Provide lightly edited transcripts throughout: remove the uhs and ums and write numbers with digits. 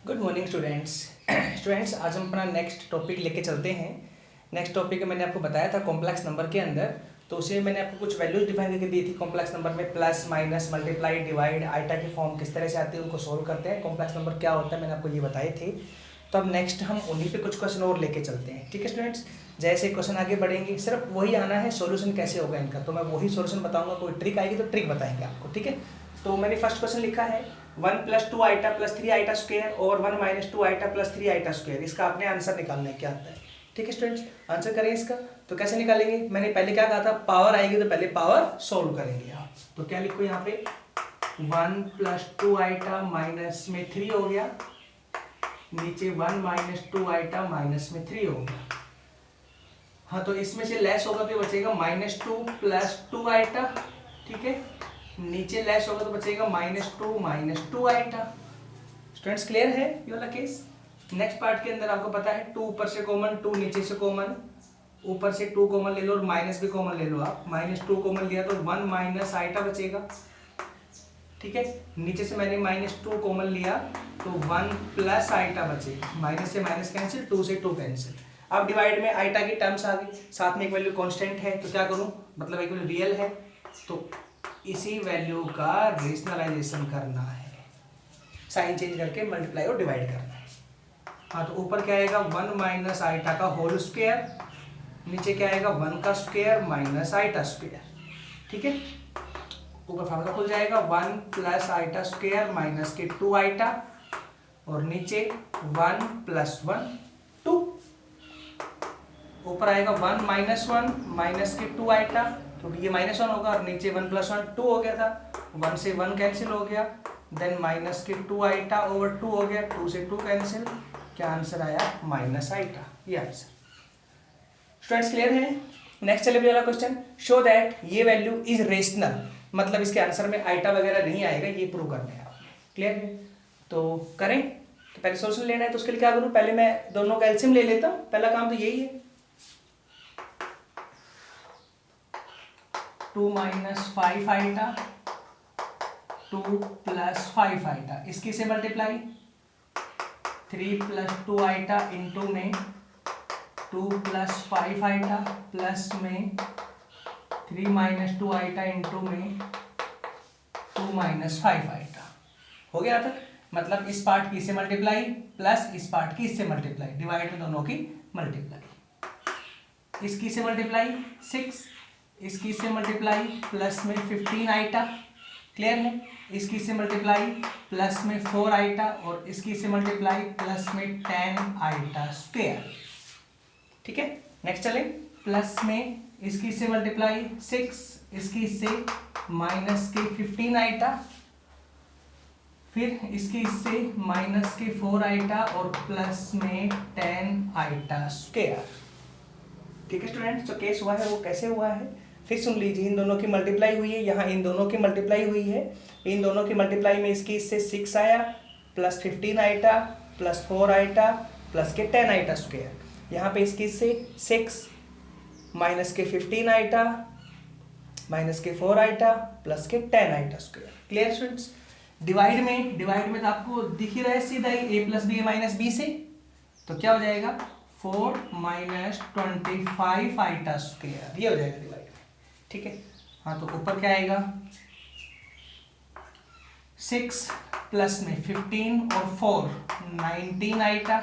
Good morning students. Students आज हम अपना नेक्स्ट टॉपिक लेके चलते हैं। नेक्स्ट टॉपिक मैंने आपको बताया था कॉम्प्लेक्स नंबर के अंदर, तो उसे मैंने आपको कुछ वैल्यूज डिफाइन करके दी थी कॉम्प्लेक्स नंबर में। Plus minus multiply divide iota की फॉर्म किस तरह से आती है उनको सोल्व करते हैं। कॉम्प्लेक्स नंबर क्या होता है मैंने आपको ये बताए थे। तो अब नेक्स्ट हम उन्हीं पे कुछ क्वेश्चन और लेके चलते हैं। ठीक है स्टूडेंट्स, जैसे क्वेश्चन आगे बढ़ेंगे सिर्फ वही आना है, सोल्यूशन कैसे होगा इनका तो मैं वही सोल्यूशन बताऊंगा। कोई ट्रिक आएगी तो ट्रिक बताएंगे आपको। ठीक है, तो मैंने फर्स्ट क्वेश्चन लिखा है 1 + 2 आइटा + 3 आइटा स्क्वायर और 1 - 2 आइटा + 3 आइटा स्क्वायर। इसका आपने आंसर निकालना है क्या आता है। ठीक है स्टूडेंट्स, आंसर करें इसका। तो कैसे निकालेंगे, मैंने पहले क्या कहा था, पावर आएगी तो पहले पावर सोल्व करेंगे आप। तो क्या लिखो यहाँ पे 1 + 2 आइटा माइनस में 3 हो गया, नीचे 1 - 2 आइटा माइनस में 3 हो गया। हाँ तो इसमें से लेस होगा तो बचेगा -2 + 2 आइटा। ठीक है, नीचे लेस होगा तो बचेगा -2 - 2 आइटा। स्टूडेंट्स क्लियर है ये वाला केस। नेक्स्ट पार्ट के अंदर आपको पता है 2 ऊपर से कॉमन, 2 नीचे से कॉमन, ऊपर से 2 कॉमन ले लो और माइनस भी कॉमन ले लो आप। -2 कॉमन लिया तो 1 - आइटा बचेगा। ठीक है, नीचे से मैंने -2 कॉमन लिया तो 1 + आइटा बचेगा। माइनस से माइनस कैंसिल, 2 से 2 कैंसिल। अब डिवाइड में आइटा की टर्म्स आ गई, साथ में एक वैल्यू कांस्टेंट है तो क्या करूं, मतलब एक वैल्यू रियल है तो इसी वैल्यू का रेशनलाइजेशन करना है, साइन चेंज करके मल्टीप्लाई और डिवाइड करना है। हाँ तो ऊपर क्या आएगा 1 - आइटा का होल स्क्वायर, नीचे क्या आएगा 1 का स्क्वायर माइनस आइटा स्क्वायर। ठीक है, ऊपर फार्मूला खुल जाएगा 1 + आइटा स्क्वायर माइनस के 2 आइटा और नीचे 1 + 1 2। ऊपर आएगा 1 - 1 माइनस के 2 आइटा, क्योंकि ये -1 होगा और नीचे 1 + 1 2 हो गया था, 1 से 1 कैंसिल हो गया, देन माइनस के 2 आइटा ओवर 2 हो गया, 2 से 2 कैंसिल। क्या आंसर आया - आइटा, ये आंसर। स्टूडेंट्स क्लियर है। नेक्स्ट चले वाला क्वेश्चन, शो दैट ये वैल्यू इज रेशनल, मतलब इसके आंसर में आइटा वगैरह नहीं आएगा, ये प्रूव करना है आपने। क्लियर है, तो करें। तो पहले सोल्यूशन लेना है तो उसके लिए क्या करूं, पहले मैं दोनों का एलसीएम ले लेता हूं। पहला काम तो यही है 2 - 5 आइटा 2 + 5 आइटा, इसकी से मल्टीप्लाई 3 + 2 आइटा इंटू में 2 + 5 आइटा प्लस में 3 - 2 आइटा इंटू में 2 - 5 आइटा। हो गया तक, मतलब इस पार्ट की इससे मल्टीप्लाई प्लस इस पार्ट की इससे मल्टीप्लाई, डिवाइड में दोनों की मल्टीप्लाई। इसकी से मल्टीप्लाई 6, इसकी से मल्टीप्लाई प्लस में 15 आइटा। क्लियर है, इसकी से मल्टीप्लाई प्लस में 4 आइटा और इसकी से मल्टीप्लाई प्लस में 10 आइटा स्क्वायर। ठीक है, नेक्स्ट चले, प्लस में इसकी से मल्टीप्लाई 6, इसकी से माइनस के 15 आइटा, फिर इसकी इससे माइनस के 4 आइटा और प्लस में 10 आइटा स्क्वायर। ठीक है स्टूडेंट्स, जो केस हुआ है वो कैसे हुआ है फिर सुन लीजिए। इन दोनों की मल्टीप्लाई हुई है, यहाँ इन दोनों की मल्टीप्लाई हुई है, इन दोनों की मल्टीप्लाई में इसकी इससे 6 आया plus 15 iota plus 4 iota plus के 10 आइटा स्क्वायर। यहाँ पे इसकी इससे 6 माइनस के 15 आइटा माइनस के 4 आइटा प्लस के 10 iota square. Clear students. Divide में तो आपको दिख ही रहा है सीधा ही a + b - b से, तो क्या हो जाएगा 4 - 25 आइटा स्क्वायर, ये हो जाएगा डिवाइड में। ठीक है, हाँ तो ऊपर क्या आएगा 6 प्लस में 15 और 4 19 आइटा,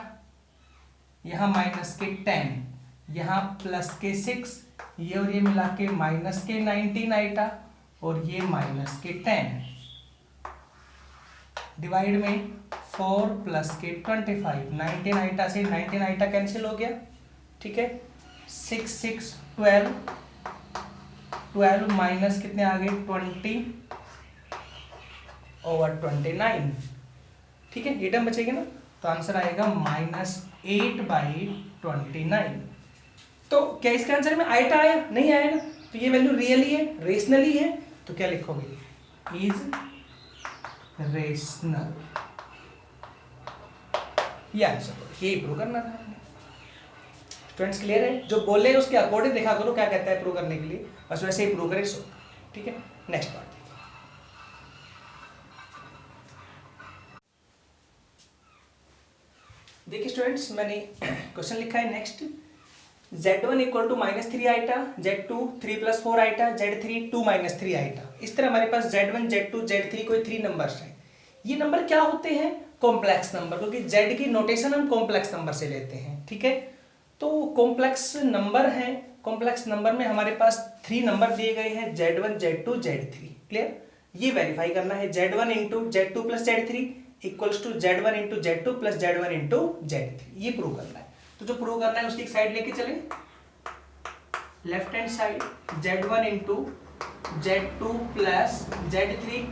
यहाँ माइनस के 10, यहाँ प्लस के 6, ये और ये मिला के माइनस के 19 आइटा और ये माइनस के 10। डिवाइड में 4 प्लस के 25, 19 आइटा से 19 आइटा कैंसिल हो गया। ठीक है, 6 6 12, 12 माइनस कितने आ गए 20 ओवर 29। ठीक है, ये टर्म बचेगी ना, तो आंसर आएगा -8/29। तो क्या इसके आंसर में आइटा आया, नहीं आया ना, तो ये वैल्यू रियली है, रेशनली है, तो क्या लिखोगे इज रेशनल, ये आंसर, ये प्रूव करना था। स्टूडेंट्स क्लियर है, जो बोले उसके अकॉर्डिंग देखा करो क्या कहता है प्रूव करने के लिए, बस वैसे ही प्रूव करें सो। ठीक है, नेक्स्ट पार्ट। देखिए स्टूडेंट्स, मैंने क्वेश्चन लिखा है next, z1 equal to -3 iota, z2 3 + 4 iota, z3 2 - 3 iota. इस तरह हमारे पास z1 z2 z3 कोई 3 नंबर्स हैं। ये नंबर क्या होते हैं? कॉम्प्लेक्स नंबर, क्योंकि z की नोटेशन हम कॉम्प्लेक्स नंबर से लेते हैं, ठीक है। तो कॉम्प्लेक्स नंबर हैं, कॉम्प्लेक्स नंबर में हमारे पास 3 नंबर दिए गए हैं, z1 z2 z3। क्लियर? ये वेरीफाई करना है, z1 into z2 + z3 equals to z1 into z2 + z1 into z3। ये प्रूव करना है। तो जो प्रूव करना है उसकी एक साइड लेके चले, left hand side z1 into z2 + z3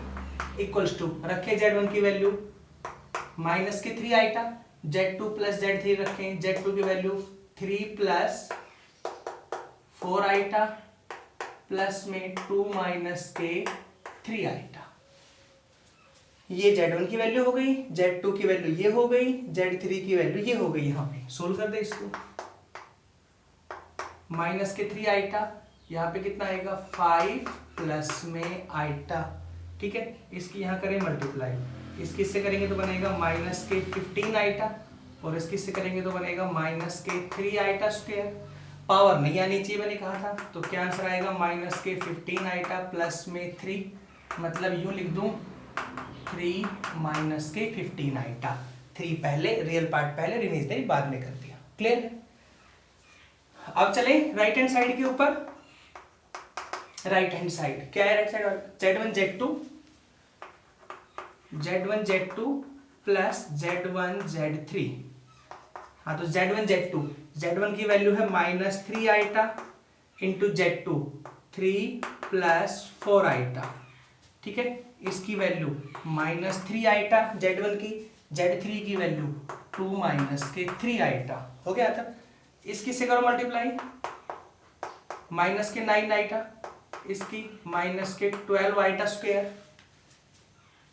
equals to, रखे z1 की वैल्यू -3 आइटा, z2 + z3 रखें, z2 की वैल्यू 3 + 4 आइटा प्लस में 2 - 3 आइटा। ये z1 की वैल्यू हो गई, z2 की वैल्यू ये हो गई, z3 की वैल्यू ये हो गई। यहाँ पे सोल्व कर दे इसको, -3 आइटा, यहाँ पे कितना आएगा 5 प्लस में आइटा, ठीक है। इसकी यहाँ करें मल्टीप्लाई, इसकी इससे करेंगे तो बनेगा -15 आइटा, और इसकी इससे करेंगे तो बनेगा -3 आइटा स्क्वायर। पावर नहीं आनी चाहिए मैंने कहा था, तो क्या आंसर आएगा -15 आइटा प्लस में 3, मतलब यूं लिख दूं 3 - 15 आइटा। 3 पहले, रियल पार्ट पहले, इमेजिनरी बाद में कर दिया। क्लियर है? अब चले राइट हैंड साइड के ऊपर। राइट हैंड साइड क्या है? Right side z1 z2 plus z1 z3। हाँ, तो z1 की वैल्यू है -3 आइटा इंटू z2 3 + 4 आइटा, ठीक है। इसकी वैल्यू -3 आइटा z1 की, z3 की वैल्यू 2 - 3 आइटा हो गया था। इसकी से करो मल्टीप्लाई, -9 आइटा, इसकी -12 आइटा स्क्वायर,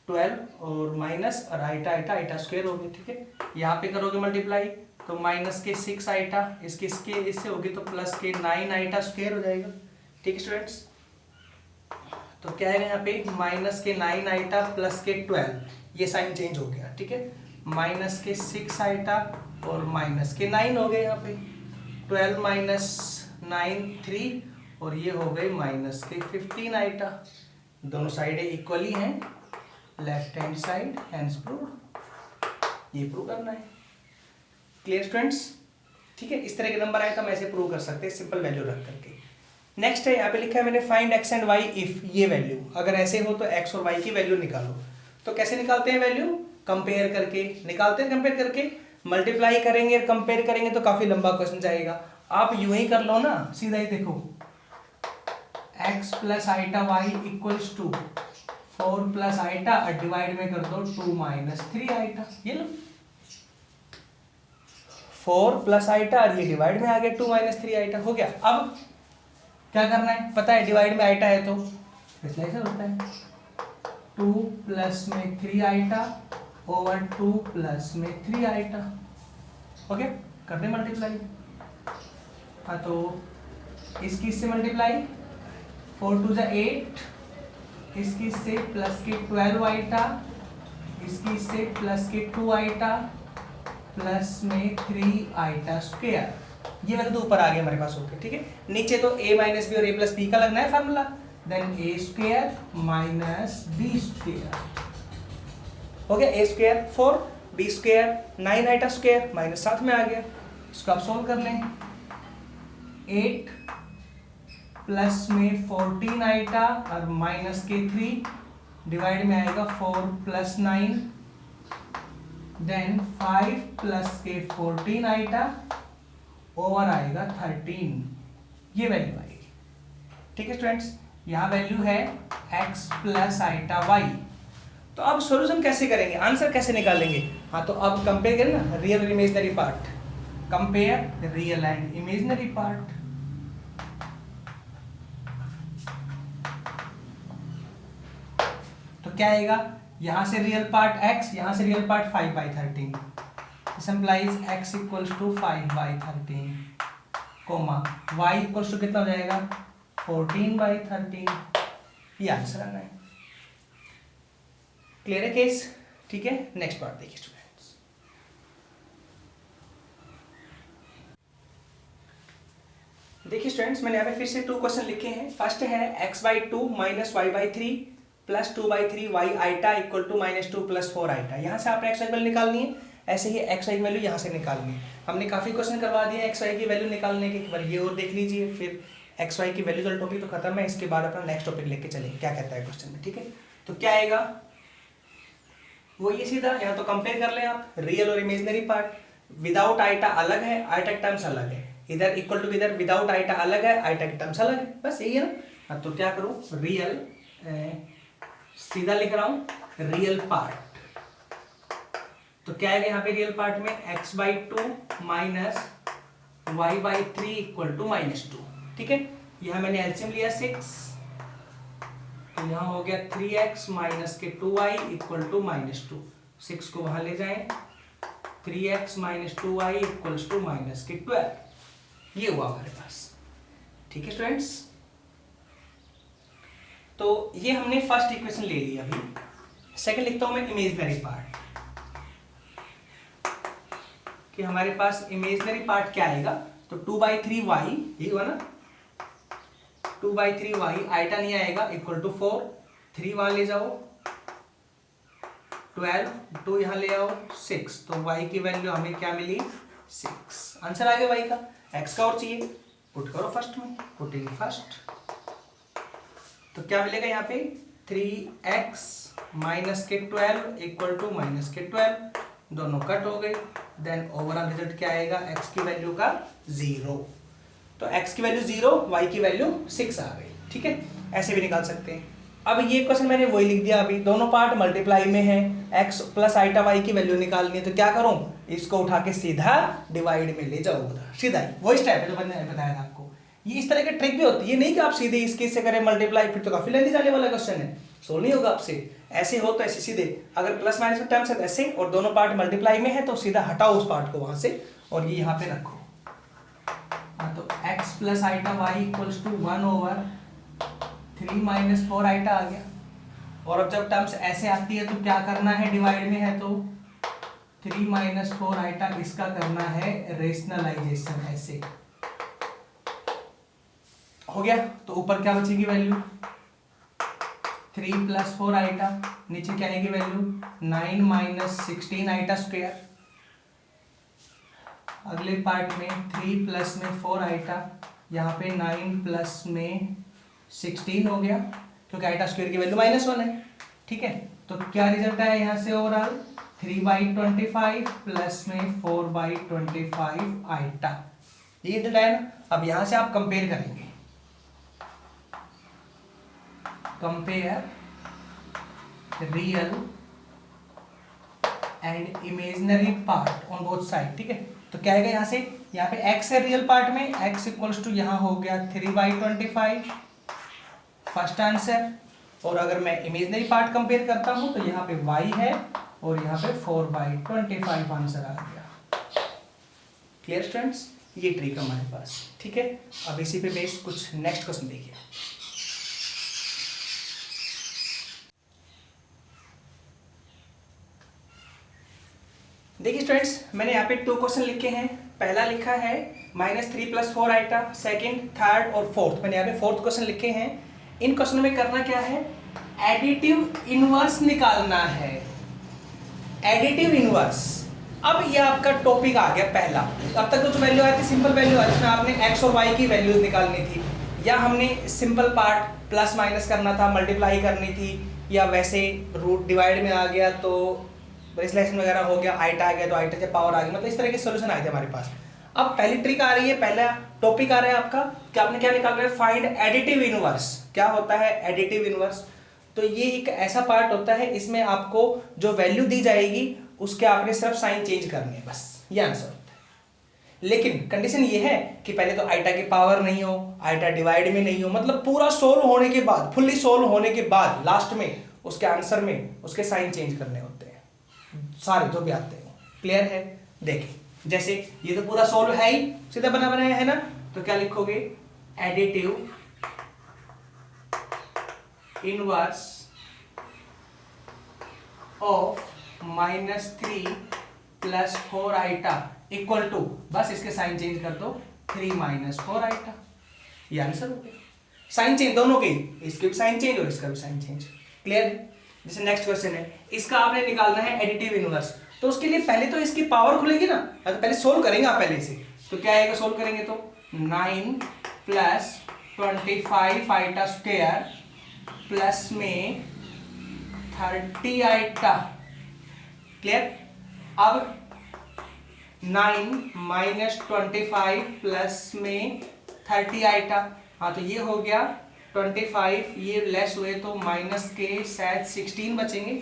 12 और माइनस और आइटा आइटा स्क्वायर हो गई, ठीक है। यहाँ पे करोगे मल्टीप्लाई तो -6 आइटा, इसके इससे होगी तो +9 आइटा स्क्वायर हो जाएगा, ठीक है स्टूडेंट्स। तो क्या है यहाँ पे -9 आइटा प्लस के 12, ये साइन चेंज हो गया, ठीक है। -6 आइटा और -9 हो गए यहाँ पे, 12 - 9 3, और ये हो गए -15 आइटा। दोनों साइडें इक्वली हैं, left hand side hands prove. ये प्रूव करना है। Clear students? ठीक है, इस तरह के नंबर आए तो हम ऐसे प्रूव कर सकते हैं सिंपल वैल्यू रख करके। नेक्स्ट है, यहाँ पे लिखा है मैंने find x and y if ये वैल्यू, अगर ऐसे हो तो x और y की वैल्यू निकालो। तो कैसे निकालते हैं वैल्यू? कंपेयर करके निकालते हैं, कंपेयर करके मल्टीप्लाई करेंगे, कंपेयर करेंगे तो काफी लंबा क्वेश्चन जाएगा। आप यूं ही कर लो ना, सीधा ही देखो, x + iota y equals to 4 + iota और डिवाइड में कर दो 2 - 3 आइटा। ये लो 4 + आइटा और ये डिवाइड में आ गया 2 - 3 आइटा हो गया। अब क्या करना है? पता है डिवाइड में आइटा है तो ऐसा होता है 2 + 3 आइटा ओवर 2 + 3 आइटा। ओके, कर दे मल्टीप्लाई। हाँ, तो इसकी इससे मल्टीप्लाई, 4 × 2 = 8, इसकी इससे प्लस के 12 आइटा, इसकी इससे प्लस के 2 आइटा प्लस में 3 आइटा स्क्वायर। ये वाला तो ऊपर आ गया हमारे पास, ओके, ठीक है। नीचे तो a - b और a + b का लगना है formula, then a² - b square हो गया। a² 4, b² 9 iota square, minus साथ में आ गया। इसको आप सोल्व कर लें, 8 प्लस में 14 आइटा और -3 डिवाइड में आएगा 4 + 9, देन 5 प्लस के 14 आइटा ओवर आएगा 13, ये वैल्यू आएगी, ठीक है स्टूडेंट्स। यहाँ वैल्यू है x + आइटा y। तो अब सॉल्यूशन कैसे करेंगे, आंसर कैसे निकालेंगे? हाँ, तो अब कंपेयर करें ना, रियल और imaginary part, compare real and imaginary part. तो क्या आएगा? यहाँ से रियल पार्ट x, यहाँ से real part 5/13, this implies x = 5/13, comma y = कितना हो जाएगा 14/13। ये आंसर आना है। क्लियर है केस? ठीक है, नेक्स्ट पार्ट देखिए स्टूडेंट्स। देखिए स्टूडेंट्स, मैंने यहाँ पे फिर से 2 क्वेश्चन लिखे हैं। फर्स्ट है x/2 minus y/3 plus 2/3 y eta equal to -2 plus 4 eta. यहाँ से आपने x y की वैल्यू निकालनी है, ऐसे ही x y की वैल्यू यहाँ से निकालनी है। हमने काफ़ी क्वेश्चन करवा दिए x y की वैल्यू निकालने के, एक बार ये और देख लीजिए, फिर x y की वैल्यू वाला टॉपिक तो खत्म है, इसके बाद अपना नेक्स्ट टॉपिक लेके चलेंगे क्या कहता है क्वेश्चन में। ठीक है, तो क्या आएगा वो ये सीधा, यहाँ तो कंपेयर कर लें आप रियल और इमेजनरी पार्ट। विदाउट आइटा अलग है, आइटा के टर्म्स अलग है, इधर इक्वल टू इधर विदाउट आइटा अलग है, आइटा के टर्म्स अलग है, बस यही है ना। हाँ, तो क्या करूँ, रियल सीधा लिख रहा हूँ रियल पार्ट। तो क्या है यहाँ पे रियल पार्ट में x/2 minus y/3 equal to -2। ठीक है, यहाँ मैंने एलसीएम लिया 6, तो यहाँ हो गया 3x माइनस के 2y इक्वल टू -2। 6 को वहां ले जाएं, 3x minus 2y equals to minus के 12। ये हुआ हमारे पास। ठीक है स्टूडेंट्स, तो ये हमने फर्स्ट इक्वेशन ले ली। अभी सेकंड लिखता हूं मैं इमेजनरी पार्ट, कि हमारे पास इमेजनरी पार्ट क्या आएगा। तो 2/3y, ये हुआ ना, 2/3y आइटा नहीं आएगा, इक्वल टू 4, 3 वहां ले जाओ 12, 2 यहाँ ले आओ 6, तो y की वैल्यू हमें क्या मिली 6। आंसर आ गया y का। x का और चाहिए, पुट करो फर्स्ट में, पुटिंग फर्स्ट। तो क्या मिलेगा यहाँ पे 3x माइनस के 12 इक्वल टू माइनस के 12, दोनों कट हो गए। देन ओवरऑल रिजल्ट क्या आएगा, x की वैल्यू का 0। तो x की वैल्यू 0, y की वैल्यू 6 आ गई। ठीक है, ऐसे भी निकाल सकते हैं। अब ये क्वेश्चन मैंने वही लिख दिया, अभी दोनों पार्ट मल्टीप्लाई में है, x प्लस आइटा y की वैल्यू निकालनी है। तो क्या करूं, इसको उठा के सीधा डिवाइड में ले जाओ, सीधा ही वही स्टेप है जो मैंने बताया था आपको। ये इस तरह की ट्रिक भी होती है, ये नहीं कि आप सीधे इसके से करें मल्टीप्लाई, फिर तो काफी लेंदी जाने वाला क्वेश्चन है, सोल्व नहीं होगा आपसे। ऐसे हो तो ऐसे सीधे, अगर प्लस माइनस के टर्म्स है ऐसे, और दोनों पार्ट मल्टीप्लाई में है तो सीधा हटाओ उस पार्ट को वहां से और ये यहाँ पे रखो। तो x plus iota y equals to 1/3 minus 4 iota आ गया। और अब जब टर्म्स ऐसे आती है तो क्या करना है, डिवाइड में है तो 3 माइनस 4 आइटा, इसका करना है रेशनलाइजेशन। ऐसे हो गया, तो ऊपर क्या बचेगी वैल्यू 3 प्लस 4 आइटा, नीचे क्या आएगी वैल्यू 9 माइनस 16 आइटा स्क्वायर। अगले पार्ट में 3 प्लस में 4 आइटा, यहाँ पे 9 प्लस में 16 हो गया, क्योंकि आइटा स्क्वायर की वैल्यू -1 है। ठीक है, तो क्या रिजल्ट आया यहाँ से ओवरऑल 3/25 प्लस में 4/25 आइटा, ये रिजल्ट आया ना। अब यहाँ से आप कंपेयर करेंगे, compare real and imaginary part on both side. ठीक है, तो क्या आएगा यहाँ से, यहाँ पे x है रियल पार्ट में, x इक्वल्स टू यहाँ हो गया 3/25 फर्स्ट आंसर। और अगर मैं इमेजिनरी पार्ट कंपेयर करता हूँ तो यहाँ पे y है और यहाँ पे 4/25 आंसर आ गया। क्लियर स्टूडेंट्स, ये ट्रिक हमारे पास। ठीक है, अब इसी पे बेस कुछ नेक्स्ट क्वेश्चन देखिए। देखिए स्टूडेंट्स, मैंने यहाँ पे 2 क्वेश्चन लिखे हैं। पहला लिखा है -3 प्लस 4 आइटा, सेकंड, थर्ड और फोर्थ। मैंने यहाँ पे 4th क्वेश्चन लिखे हैं। इन क्वेश्चन में करना क्या है, एडिटिव इनवर्स निकालना है, एडिटिव इनवर्स। अब ये आपका टॉपिक आ गया पहला। अब तक तो जो वैल्यू आई थी सिंपल वैल्यू आई, जिसमें आपने x और y की वैल्यूज निकालनी थी, या हमने सिंपल पार्ट प्लस माइनस करना था, मल्टीप्लाई करनी थी, या वैसे रूट डिवाइड में आ गया तो रेशनलाइजेशन वगैरह हो गया, आइटा आ गया तो आइटा से पावर आ गया, मतलब इस तरह के सॉल्यूशन आए थे हमारे पास। अब पहली ट्रिक आ रही है, पहला टॉपिक आ रहा है आपका कि आपने क्या निकालना है, फाइंड एडिटिव इनवर्स। क्या होता है एडिटिव इनवर्स, तो ये एक ऐसा पार्ट होता है, इसमें आपको जो वैल्यू दी जाएगी उसके आपने सिर्फ साइन चेंज करने हैं, बस ये आंसर होता है। लेकिन कंडीशन ये है कि पहले तो आइटा की पावर नहीं हो, आइटा डिवाइड में नहीं हो, मतलब पूरा सोल्व होने के बाद, फुल्ली सोल्व होने के बाद लास्ट में उसके आंसर में उसके साइन चेंज करने होते हैं सारे जो भी आते हैं। क्लियर है, देखिए जैसे ये तो पूरा सोल्व है ही, सीधा बना बनाया है ना, तो क्या लिखोगे, additive inverse of -3 plus 4 eta equal to, बस इसके साइन चेंज कर दो, 3 - 4 आइटा। ये आंसर हो गया। साइन चेंज दोनों के, इसके भी साइन चेंज और इसका भी साइन चेंज। क्लियर है। जैसे नेक्स्ट क्वेश्चन है, इसका आपने निकालना है एडिटिव इनवर्स। तो उसके लिए पहले तो इसकी पावर खुलेगी ना, तो पहले सोल्व करेंगे आप पहले से। तो क्या आएगा सोल्व करेंगे तो 9 प्लस 25 आइटा स्क्वायर प्लस में 30 आइटा। क्लियर। अब 9 माइनस 25 प्लस में 30 आइटा। हाँ तो ये हो गया 25, ये लेस हुए तो माइनस के शायद 16 बचेंगे।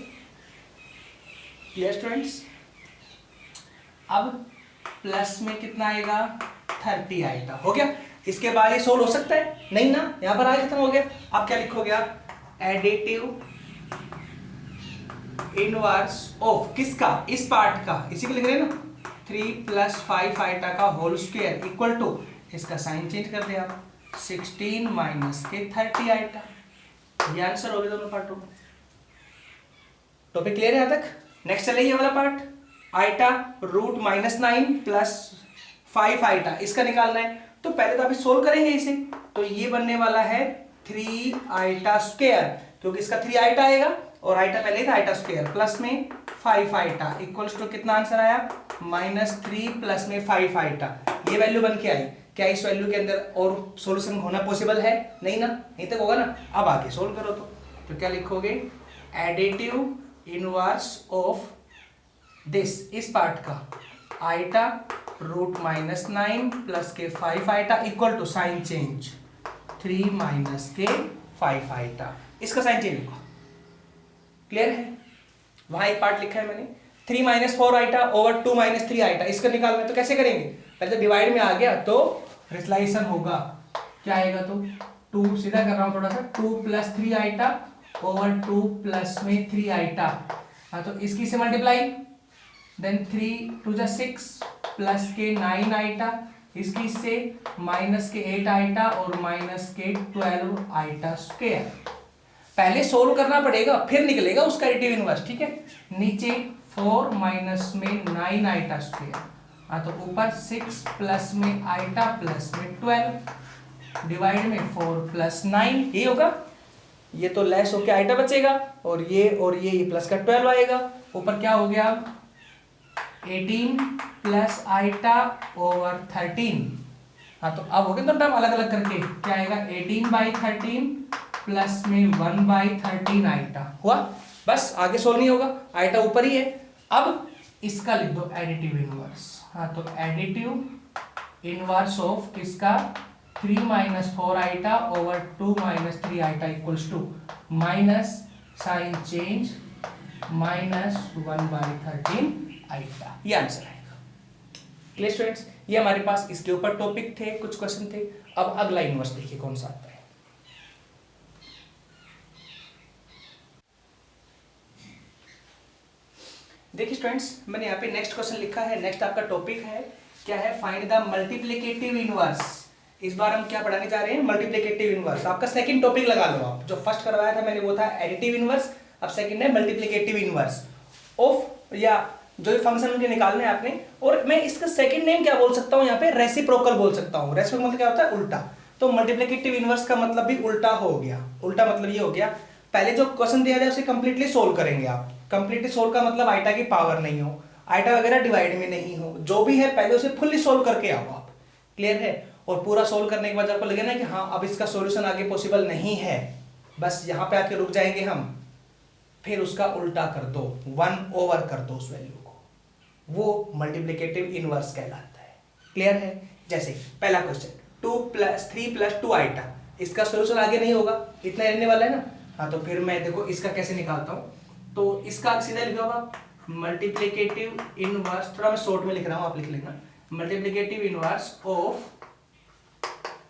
Clear students. अब प्लस में कितना आएगा 30 आएगा। हो गया। इसके बाद ये सोल्व हो सकता है नहीं ना, यहां पर आगे खत्म हो गया। आप क्या लिखोगे आप, एडिटिव इनवर्स ऑफ किसका, इस पार्ट का, इसी को लिख रहे हैं ना, 3 प्लस 5 आइटा का होल स्क्वायर इक्वल टू, इसका साइन चेंज कर दे आप, 16 माइनस के 30 आइटा। ये आंसर हो गया दोनों पार्टों में। टॉपिक क्लियर है यहां तक। नेक्स्ट चले ये वाला part, eta root minus 9 plus 5 eta, इसका निकालना है। तो पहले तो अभी सोल्व करेंगे इसे। तो ये बनने वाला है 3 आइटा स्क्वायर, क्योंकि इसका 3 आइटा आएगा और आइटा पहले था आइटा स्क्वायर, प्लस में 5 आइटा इक्वल्स टू कितना आंसर आया, -3 प्लस में 5 आइटा। ये वैल्यू बन के आई। क्या इस वैल्यू के अंदर और सॉल्यूशन होना पॉसिबल है? नहीं ना, नहीं तक होगा ना। अब आगे सोल्व करो तो क्या लिखोगे, एडिटिव इनवर्स ऑफ दिस, इस पार्ट का, आइटा रूट -9 प्लस के 5 eta equal to sign change 3 minus के 5 आइटा। इसका साइन चेंज लिखो। क्लियर है। वहां एक पार्ट लिखा है मैंने, 3 minus 4 eta over 2 minus 3 eta, इसका निकालना है। तो कैसे करेंगे, पहले तो डिवाइड में आ गया तो रिप्लेसन होगा। क्या आएगा तो 2, सीधा कर रहा हूं थोड़ा सा, 2 प्लस 3 आइटा ओवर 2 प्लस में 3 आइटा। हाँ तो इसकी से मल्टीप्लाई, देन 3 2 जा 6 प्लस के 9 आइटा, इसकी से माइनस के 8 आइटा और माइनस के 12 आइटा स्क्वायर। पहले सोल्व करना पड़ेगा फिर निकलेगा उसका एडिटिव इनवर्स। ठीक है। नीचे 4 माइनस में 9 आइटा स्क्वायर, हाँ तो ऊपर 6 प्लस में आइटा प्लस में 12 डिवाइड में 4 प्लस 9, ये होगा। ये तो लेस होके आइटा बचेगा और ये प्लस का 12 आएगा। ऊपर क्या हो गया, 18 प्लस आइटा ओवर 13। हाँ तो अब हो गया दोनों टर्म अलग अलग करके, क्या आएगा 18/13 प्लस में 1/13 आइटा हुआ। बस आगे सोल्व नहीं होगा, आइटा ऊपर ही है। अब इसका लिख दो एडिटिव इनवर्स। हाँ तो एडिटिव इनवर्स ऑफ किसका, 3 minus 4 eta over 2 minus 3 eta equals to minus sign change -1/13 eta. ये आंसर आएगा। Clear students. ये हमारे पास इसके ऊपर टॉपिक थे, कुछ क्वेश्चन थे। अब अगला इनवर्स देखिए कौन सा आता है। देखिए स्टूडेंट्स, मैंने यहाँ पे नेक्स्ट क्वेश्चन लिखा है। नेक्स्ट आपका टॉपिक है, क्या है, फाइंड द मल्टीप्लिकेटिव इनवर्स। इस बार हम क्या पढ़ाने जा रहे हैं, मल्टीप्लिकेटिव इनवर्स। आपका सेकंड टॉपिक लगा लो आप, जो फर्स्ट करवाया था मैंने वो था एडिटिव इनवर्स, अब सेकंड है मल्टीप्लिकेटिव इनवर्स ऑफ, या जो भी फंक्शन उनके निकालने हैं आपने। और मैं इसका सेकंड नेम क्या बोल सकता हूँ यहाँ पे, रेसिप्रोकल बोल सकता हूँ। रेसिप्रोकल मतलब क्या होता है, उल्टा। तो मल्टीप्लिकेटिव इनवर्स का मतलब भी उल्टा हो गया। उल्टा मतलब ये हो गया, पहले जो क्वेश्चन दिया जाए उसे कंप्लीटली सोल्व करेंगे आप। कंप्लीटली सोल्व का मतलब आइटा की पावर नहीं हो, आइटा वगैरह डिवाइड में नहीं हो, जो भी है पहले उसे फुल्ली सोल्व करके आओ आप। क्लियर है। और पूरा सोल्व करने के बाद आपको लगे ना कि हाँ अब इसका सॉल्यूशन आगे पॉसिबल नहीं है, बस यहाँ पे आके रुक जाएंगे हम, फिर उसका उल्टा कर दो, 1 ओवर कर दो उस वैल्यू को, वो मल्टीप्लिकेटिव इनवर्स कहलाता है। क्लियर है। जैसे पहला क्वेश्चन 3 प्लस 2 आइटा, इसका सॉल्यूशन आगे नहीं होगा, इतना रहने वाला है ना। हाँ तो फिर मैं देखो इसका कैसे निकालता हूँ। तो इसका सीधा लिखा होगा मल्टीप्लिकेटिव इनवर्स, थोड़ा मैं शॉर्ट में लिख रहा हूँ, आप लिख लेना, multiplicative inverse of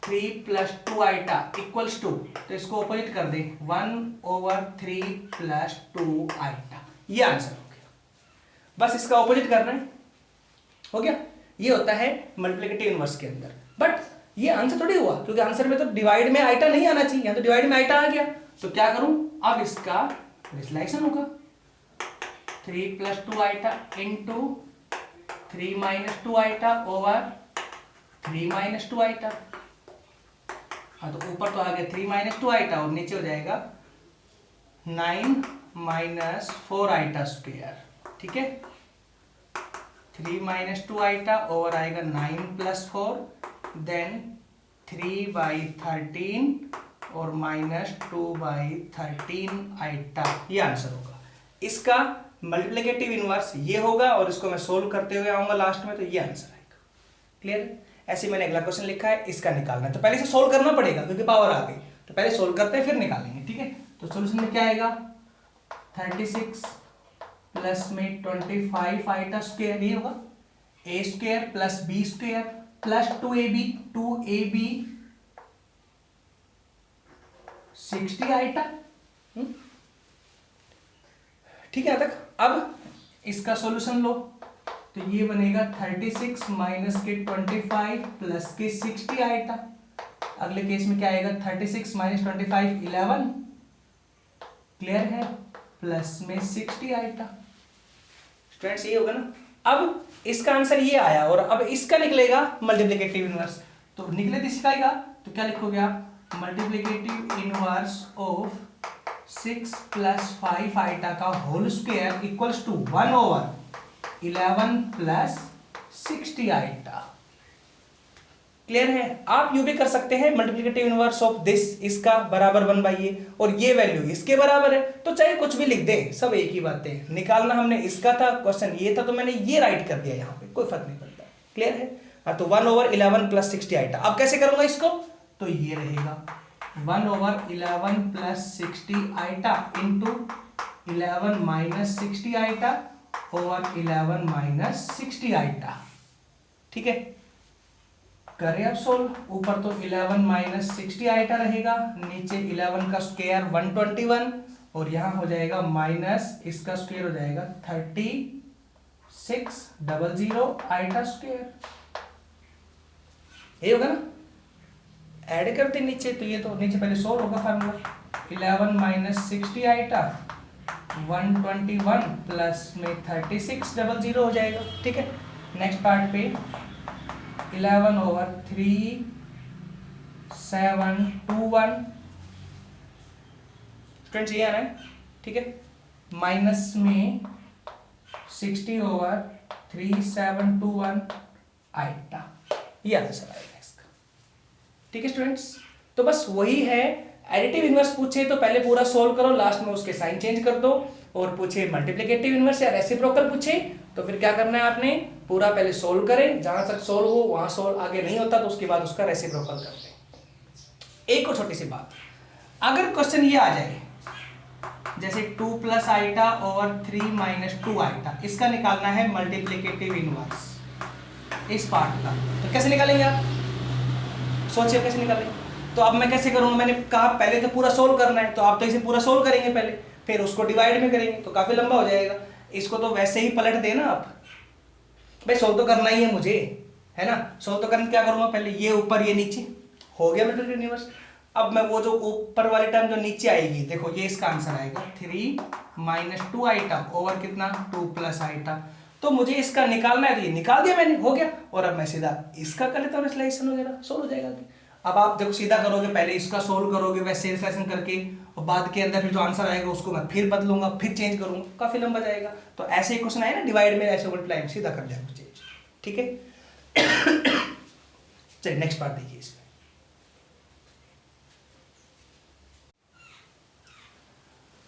3 plus 2 eta equals to, तो इसको ऑपोजिट कर दे, 1/3 प्लस 2 आइटा। ये आंसर हो गया। बस इसका ऑपोजिट करना है, हो गया। ये होता है मल्टीप्लिकेटिव इनवर्स के अंदर। बट ये आंसर थोड़ी हुआ, क्योंकि आंसर में तो डिवाइड में आइटा नहीं आना चाहिए, यहाँ तो डिवाइड में आइटा आ गया। तो क्या करूं, अब इसका रिप्लेसन होगा, 3 plus 2 eta into 3 minus 2 eta over 3 minus 2 eta. हाँ तो ऊपर तो आ गया 3 माइनस 2 आइटा और नीचे हो जाएगा 9 माइनस 4 आइटा स्क्वायर, ठीक है। 3 माइनस 2 आइटा ओवर आएगा 9 प्लस 4 देन 3/13 और माइनस 2/13 आइटा, ये आंसर होगा। इसका मल्टीप्लिकेटिव इनवर्स ये होगा और इसको मैं सोल्व करते हुए आऊंगा लास्ट में, तो ये आंसर आएगा। क्लियर? ऐसे मैंने अगला क्वेश्चन लिखा है, इसका निकालना है तो पहले से सोल्व करना पड़ेगा क्योंकि पावर आ गई, तो पहले सोल्व करते हैं फिर निकालेंगे, ठीक है। तो सोल्यूशन में क्या आएगा 36 प्लस में 25 आइटा स्क्वायर, ये होगा a square plus b square plus 2ab 60 iota, ठीक है तक। अब इसका सॉल्यूशन लो तो ये बनेगा 36 माइनस के 25 प्लस के 60 आइटा। अगले केस में क्या आएगा 36 माइनस 25 11, क्लियर है, प्लस में 60 आइटा। स्टूडेंट्स ये होगा ना। अब इसका आंसर ये आया और अब इसका निकलेगा मल्टीप्लिकेटिव इनवर्स, तो निकले तो इसका आएगा तो क्या लिखोगे आप multiplicative inverse of 6 plus 5 iota का whole square equals to 1/11 plus 60 iota. Clear है? आप यूं भी कर सकते हैं मल्टीप्लिकेटिव इनवर्स ऑफ दिस, इसका बराबर 1/a और ये वैल्यू इसके बराबर है, तो चाहे कुछ भी लिख दें, सब एक ही बात है। निकालना हमने इसका था, क्वेश्चन ये था तो मैंने ये राइट कर दिया, यहाँ पे कोई फर्क नहीं पड़ता। क्लियर है? हाँ तो 1/11 प्लस 60 आइटा। अब कैसे करूंगा इसको, तो ये रहेगा 1/11 plus 60 eta into 11 minus 60 eta over 11 minus 60 iota, ठीक है। करें अब सोल्व, ऊपर तो 11 माइनस 60 आइटा रहेगा, नीचे 11 का स्क्वायर 121 और यहां हो जाएगा माइनस इसका स्क्वायर हो जाएगा 3600 आइटा स्क्वायर, ये होगा ना। ऐड करते नीचे, तो ये तो नीचे पहले सोल्व होगा फार्मूला 11 माइनस 60 आइटा 121 प्लस में 3600 हो जाएगा, ठीक है। नेक्स्ट पार्ट पे 11 ओवर 3721 स्टूडेंट्स ये आना है, ठीक है। माइनस में 60 ओवर 3721 आइटा, ये आंसर आएगा इसका, ठीक है स्टूडेंट्स। तो बस वही है, एडिटिव इनवर्स पूछे तो पहले पूरा सोल्व करो, लास्ट में उसके साइन चेंज कर दो, और पूछे मल्टीप्लिकेटिव इनवर्स या रेसिप्रोकल पूछे तो फिर क्या करना है आपने, पूरा पहले सोल्व करें, जहां तक सोल्व हो वहां सोल्व, आगे नहीं होता तो उसके बाद उसका रेसिप्रोकल कर दें। एक और छोटी सी बात, अगर क्वेश्चन ये आ जाए जैसे 2 plus eta over 3 minus 2 eta, इसका निकालना है मल्टीप्लिकेटिव इनवर्स इस पार्ट का, तो कैसे निकालेंगे आप, सोचिए कैसे निकालेंगे। तो अब मैं कैसे करूंगा, मैंने कहा पहले तो पूरा सोल्व करना है, तो आप तो इसे पूरा सोल्व करेंगे पहले, फिर उसको डिवाइड में करेंगे तो काफी लंबा हो जाएगा। इसको तो वैसे ही पलट देना आप, भाई सोल्व तो करना ही है मुझे, है ना। सोल्व तो करने क्या करूंगा, पहले ये ऊपर ये नीचे, हो गया मल्टीप्लिकेटिव इनवर्स। अब मैं वो जो ऊपर वाली टर्म जो नीचे आएगी, देखो ये इसका आंसर आएगा 3 माइनस 2 आइटा ओवर कितना 2 प्लस आइटा, तो मुझे इसका निकालना है, तो ये निकाल दिया मैंने, हो गया। और अब मैं सीधा इसका कर लेता हूँ रिलेशन वगैरह, सोल्व हो जाएगा। अब आप देखो सीधा करोगे, पहले इसका सोल्व करोगे वैसे रिलेशन करके, और बाद के अंदर फिर जो आंसर आएगा उसको मैं फिर बदलूंगा, फिर चेंज करूंगा, काफी लंबा जाएगा। तो ऐसे ही क्वेश्चन आए ना डिवाइड में, ऐसे मल्टीप्लाई सीधा कर जाएगा चेंज, ठीक है। चलिए नेक्स्ट पार्ट देखिए इसमें।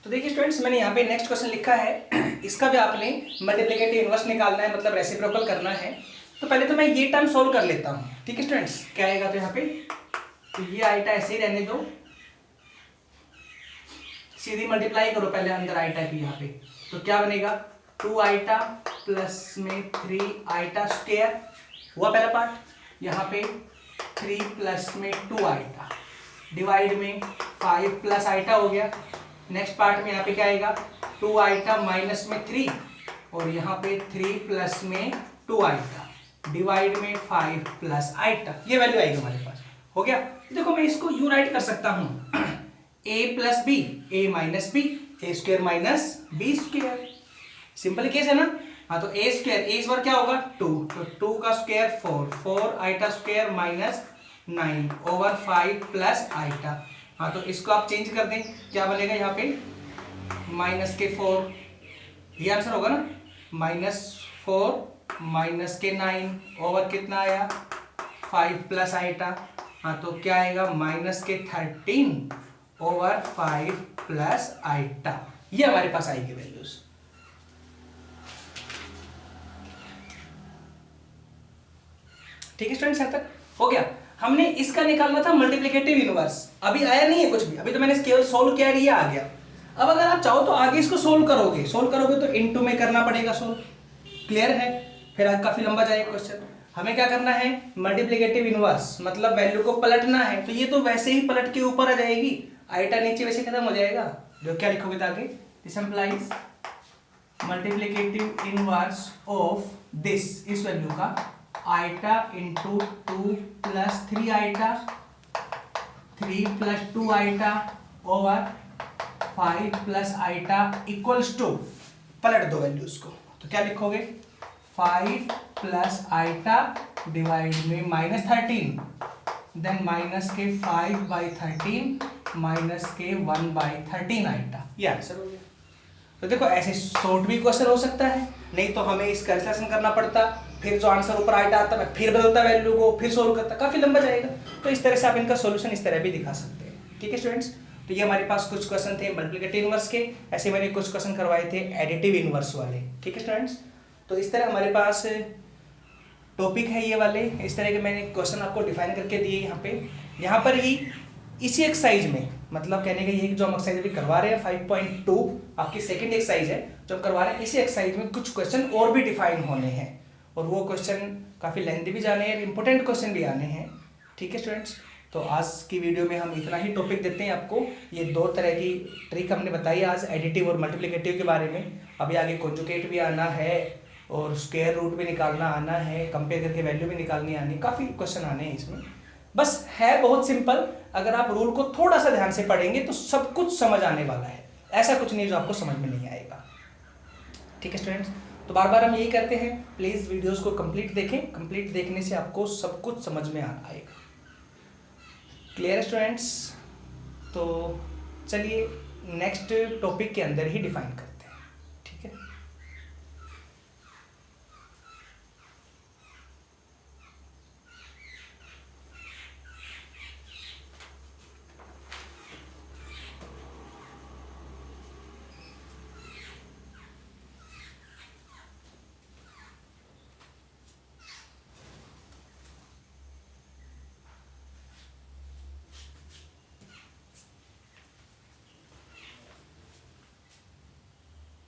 तो देखिए स्टूडेंट्स, मैंने यहाँ पे नेक्स्ट क्वेश्चन लिखा है, इसका भी आपने मल्टीप्लिकेटिव इनवर्स निकालना है, मतलब रेसिप्रोकल करना है। तो पहले तो मैं ये टर्म सोल्व कर लेता हूँ, ठीक है स्टूडेंट्स। क्या आएगा तो यहाँ पे, तो ये आइटा ऐसे ही रहने दो, सीधी मल्टीप्लाई करो पहले अंदर आइटा की यहाँ पे, तो क्या बनेगा 2 आइटा प्लस में 3 आइटा स्क्वायर हुआ पहला पार्ट, यहाँ पे 3 प्लस में 2 आइटा डिवाइड में 5 प्लस आइटा हो गया। नेक्स्ट पार्ट में यहाँ पे क्या आएगा 2 आइटा माइनस में 3 और यहाँ पे 3 प्लस में 2 आइटा डिवाइड में 5 प्लस आइटा, ये वैल्यू आएगी हमारे पास, हो गया। देखो मैं इसको यूं राइट कर सकता हूँ a plus B, a minus B, A square minus B square, simple case है ना। हाँ तो ए स्क्वायर, ए स्क्वायर क्या होगा 2, तो 2 का स्क्वायर 4, 4 आइटा square minus 9 over 5 plus eta. हाँ तो इसको आप चेंज कर दें, क्या बनेगा यहाँ पे -4, ये आंसर होगा ना, -4 -9 ओवर कितना आया 5 प्लस आइटा। हाँ तो क्या आएगा -13 ओवर 5 प्लस आइटा। ये हमारे पास आएगी वैल्यूज। ठीक है स्टूडेंट्स, यहां तक हो गया। हमने इसका निकालना था मल्टीप्लिकेटिव इनवर्स, अभी आया नहीं है कुछ भी, अभी तो मैंने केवल सोल्व किया, ये आ गया। अब अगर आप चाहो तो आगे इसको सोल्व करोगे तो इनटू में करना पड़ेगा सोल्व, क्लियर है? फिर आज काफी लंबा जाएगा क्वेश्चन। हमें क्या करना है, मल्टीप्लिकेटिव इनवर्स, मतलब वैल्यू को पलटना है। तो ये तो वैसे ही पलट के ऊपर आ जाएगी, आइटा नीचे वैसे खत्म हो जाएगा। जो क्या लिखोगे आगे, this implies multiplicative inverse of this, इस वैल्यू का eta into 2 plus 3 eta, 3 plus 2 eta over 5 plus eta equals to, पलट दो वैल्यूज को। तो क्या लिखोगे 5 प्लस आइटा डिवाइड में -13, देन माइनस के 5/13 माइनस के 1/13 आइटा। ये आंसर हो गया। तो देखो ऐसे शॉर्ट भी क्वेश्चन हो सकता है, नहीं तो हमें इस कैलकुलेशन करना पड़ता, फिर जो आंसर ऊपर आइटा आता है फिर बदलता वैल्यू को, फिर सोल्व करता, काफी लंबा जाएगा। तो इस तरह से आप इनका सॉल्यूशन इस तरह भी दिखा सकते हैं। ठीक है स्टूडेंट्स, तो ये हमारे पास कुछ क्वेश्चन थे मल्टीप्लिकेटिव इनवर्स के, ऐसे मैंने कुछ क्वेश्चन करवाए थे एडिटिव इनवर्स वाले। ठीक है स्टूडेंट्स, तो इस तरह हमारे पास टॉपिक है ये वाले, इस तरह के मैंने क्वेश्चन आपको डिफाइन करके दिए यहाँ पर ही इसी एक्सरसाइज में, मतलब कहने का ये कि जो हम एक्सरसाइज अभी करवा रहे हैं 5.2 आपकी सेकंड एक्सरसाइज है जो हम करवा रहे हैं, इसी एक्सरसाइज में कुछ क्वेश्चन और भी डिफाइन होने हैं, और वो क्वेश्चन काफ़ी लेंथी भी जाने हैं, इंपॉर्टेंट क्वेश्चन भी आने हैं। ठीक है स्टूडेंट्स, तो आज की वीडियो में हम इतना ही टॉपिक देते हैं आपको। ये 2 तरह की ट्रिक हमने बताई आज, एडिटिव और मल्टीप्लिकेटिव के बारे में। अभी आगे कॉन्जुगेट भी आना है और स्क्वायर रूट भी निकालना आना है, कंपेयर करके वैल्यू भी निकालनी आनी है, काफ़ी क्वेश्चन आने हैं इसमें। बस है बहुत सिंपल, अगर आप रूल को थोड़ा सा ध्यान से पढ़ेंगे तो सब कुछ समझ आने वाला है, ऐसा कुछ नहीं जो आपको समझ में नहीं आएगा। ठीक है स्टूडेंट्स, तो बार बार हम यही करते हैं, प्लीज़ वीडियोस को कंप्लीट देखें, कंप्लीट देखने से आपको सब कुछ समझ में आएगा। क्लियर है स्टूडेंट्स? तो चलिए नेक्स्ट टॉपिक के अंदर ही डिफाइन करते हैं।